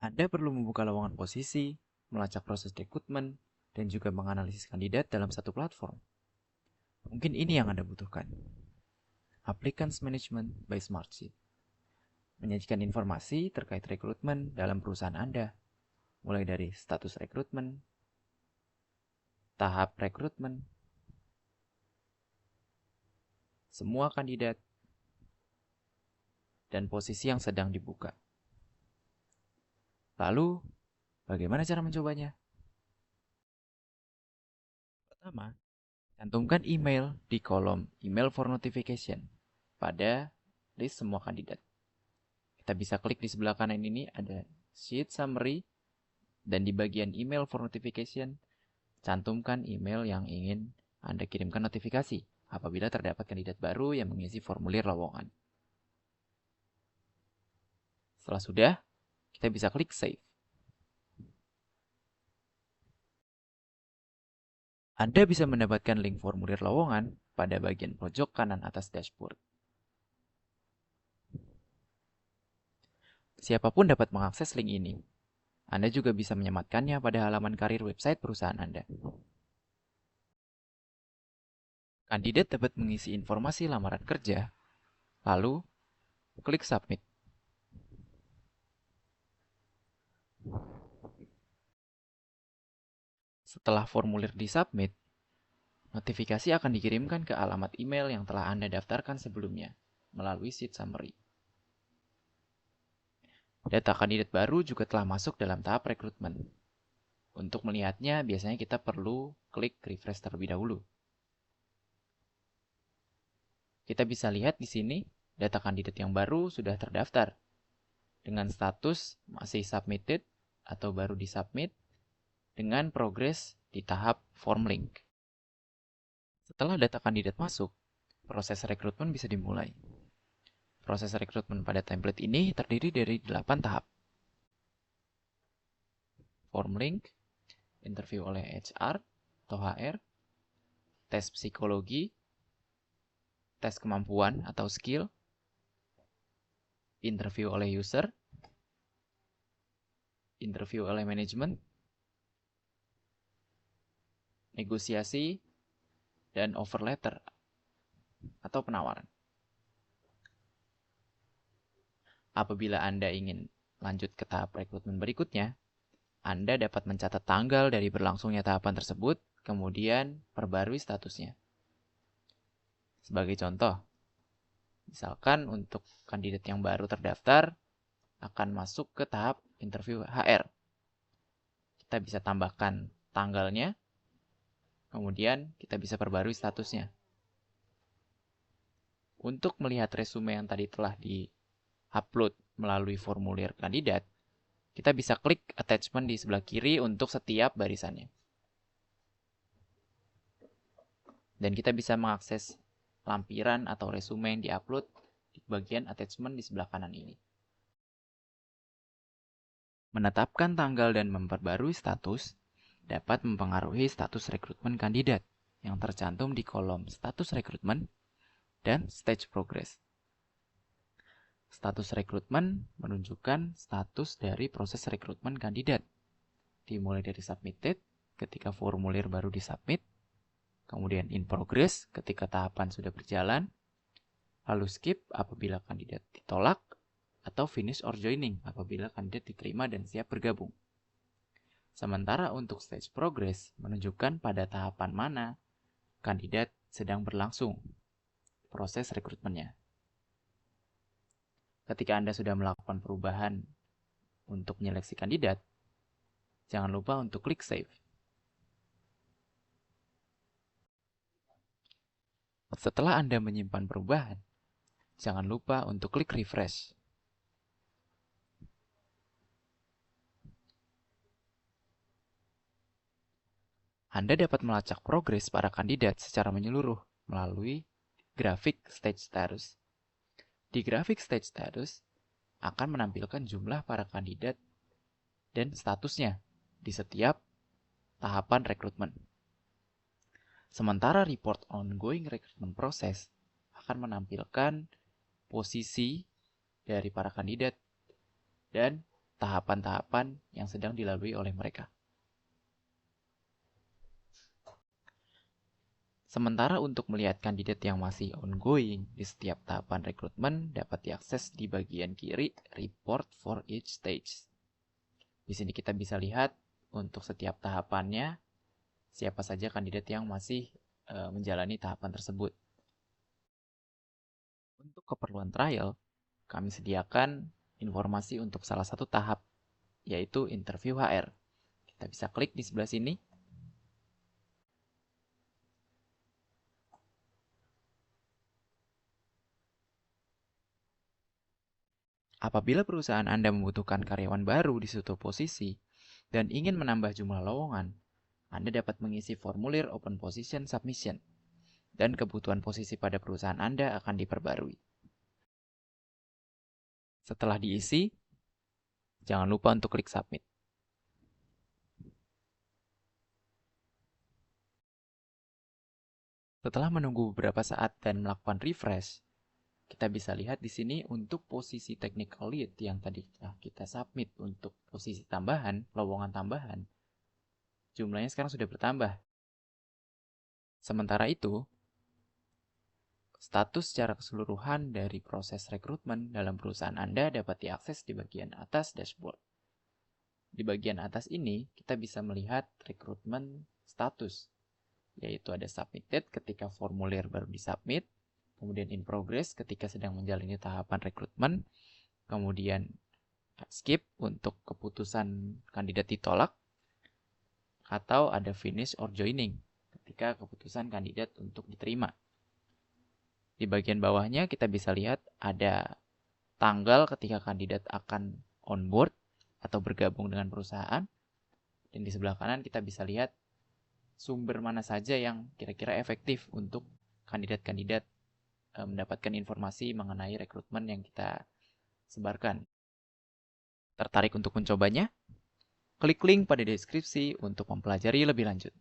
Anda perlu membuka lowongan posisi, melacak proses rekrutmen, dan juga menganalisis kandidat dalam satu platform. Mungkin ini yang Anda butuhkan. Applicants Management by Smartsheet. Menyajikan informasi terkait rekrutmen dalam perusahaan Anda, mulai dari status rekrutmen, tahap rekrutmen, semua kandidat, dan posisi yang sedang dibuka. Lalu, bagaimana cara mencobanya? Pertama, cantumkan email di kolom email for notification pada list semua kandidat. Kita bisa klik di sebelah kanan ini ada sheet summary dan di bagian email for notification cantumkan email yang ingin Anda kirimkan notifikasi apabila terdapat kandidat baru yang mengisi formulir lowongan. Setelah sudah, kita bisa klik save. Anda bisa mendapatkan link formulir lowongan pada bagian pojok kanan atas dashboard. Siapapun dapat mengakses link ini. Anda juga bisa menyematkannya pada halaman karir website perusahaan Anda. Kandidat dapat mengisi informasi lamaran kerja, lalu klik submit. Setelah formulir disubmit, notifikasi akan dikirimkan ke alamat email yang telah Anda daftarkan sebelumnya melalui sheet summary. Data kandidat baru juga telah masuk dalam tahap rekrutmen. Untuk melihatnya, biasanya kita perlu klik refresh terlebih dahulu. Kita bisa lihat di sini, data kandidat yang baru sudah terdaftar dengan status masih submitted atau baru disubmit dengan progres di tahap form link. Setelah data kandidat masuk, proses rekrutmen bisa dimulai. Proses rekrutmen pada template ini terdiri dari 8 tahap. Form link, interview oleh HR atau HR, tes psikologi, tes kemampuan atau skill, interview oleh user, interview oleh manajemen, negosiasi, dan offer letter atau penawaran. Apabila Anda ingin lanjut ke tahap rekrutmen berikutnya, Anda dapat mencatat tanggal dari berlangsungnya tahapan tersebut, kemudian perbarui statusnya. Sebagai contoh, misalkan untuk kandidat yang baru terdaftar akan masuk ke tahap interview HR. Kita bisa tambahkan tanggalnya, kemudian kita bisa perbarui statusnya. Untuk melihat resume yang tadi telah di-upload melalui formulir kandidat, kita bisa klik attachment di sebelah kiri untuk setiap barisannya. Dan kita bisa mengakses lampiran atau resume yang di-upload di bagian attachment di sebelah kanan ini. Menetapkan tanggal dan memperbarui status dapat mempengaruhi status rekrutmen kandidat yang tercantum di kolom status rekrutmen dan stage progress. Status rekrutmen menunjukkan status dari proses rekrutmen kandidat, dimulai dari submitted ketika formulir baru disubmit, kemudian in progress ketika tahapan sudah berjalan, lalu skip apabila kandidat ditolak, atau finish or joining apabila kandidat diterima dan siap bergabung. Sementara untuk stage progress menunjukkan pada tahapan mana kandidat sedang berlangsung proses rekrutmennya. Ketika Anda sudah melakukan perubahan untuk menyeleksi kandidat, jangan lupa untuk klik save. Setelah Anda menyimpan perubahan, jangan lupa untuk klik refresh. Anda dapat melacak progres para kandidat secara menyeluruh melalui grafik stage status. Di grafik stage status akan menampilkan jumlah para kandidat dan statusnya di setiap tahapan rekrutmen. Sementara report ongoing recruitment process akan menampilkan posisi dari para kandidat dan tahapan-tahapan yang sedang dilalui oleh mereka. Sementara untuk melihat kandidat yang masih ongoing di setiap tahapan rekrutmen dapat diakses di bagian kiri Report for each stage. Di sini kita bisa lihat untuk setiap tahapannya siapa saja kandidat yang masih menjalani tahapan tersebut. Untuk keperluan trial, kami sediakan informasi untuk salah satu tahap, yaitu interview HR. Kita bisa klik di sebelah sini. Apabila perusahaan Anda membutuhkan karyawan baru di suatu posisi dan ingin menambah jumlah lowongan, Anda dapat mengisi formulir Open Position Submission, dan kebutuhan posisi pada perusahaan Anda akan diperbarui. Setelah diisi, jangan lupa untuk klik Submit. Setelah menunggu beberapa saat dan melakukan refresh, kita bisa lihat di sini untuk posisi technical lead yang tadi kita submit untuk posisi tambahan, lowongan tambahan, jumlahnya sekarang sudah bertambah. Sementara itu, status secara keseluruhan dari proses rekrutmen dalam perusahaan Anda dapat diakses di bagian atas dashboard. Di bagian atas ini, kita bisa melihat rekrutmen status, yaitu ada submitted ketika formulir baru disubmit, kemudian in progress ketika sedang menjalani tahapan rekrutmen, kemudian skip untuk keputusan kandidat ditolak, atau ada finish or joining ketika keputusan kandidat untuk diterima. Di bagian bawahnya kita bisa lihat ada tanggal ketika kandidat akan onboard atau bergabung dengan perusahaan, dan di sebelah kanan kita bisa lihat sumber mana saja yang kira-kira efektif untuk kandidat-kandidat mendapatkan informasi mengenai rekrutmen yang kita sebarkan. Tertarik untuk mencobanya? Klik link pada deskripsi untuk mempelajari lebih lanjut.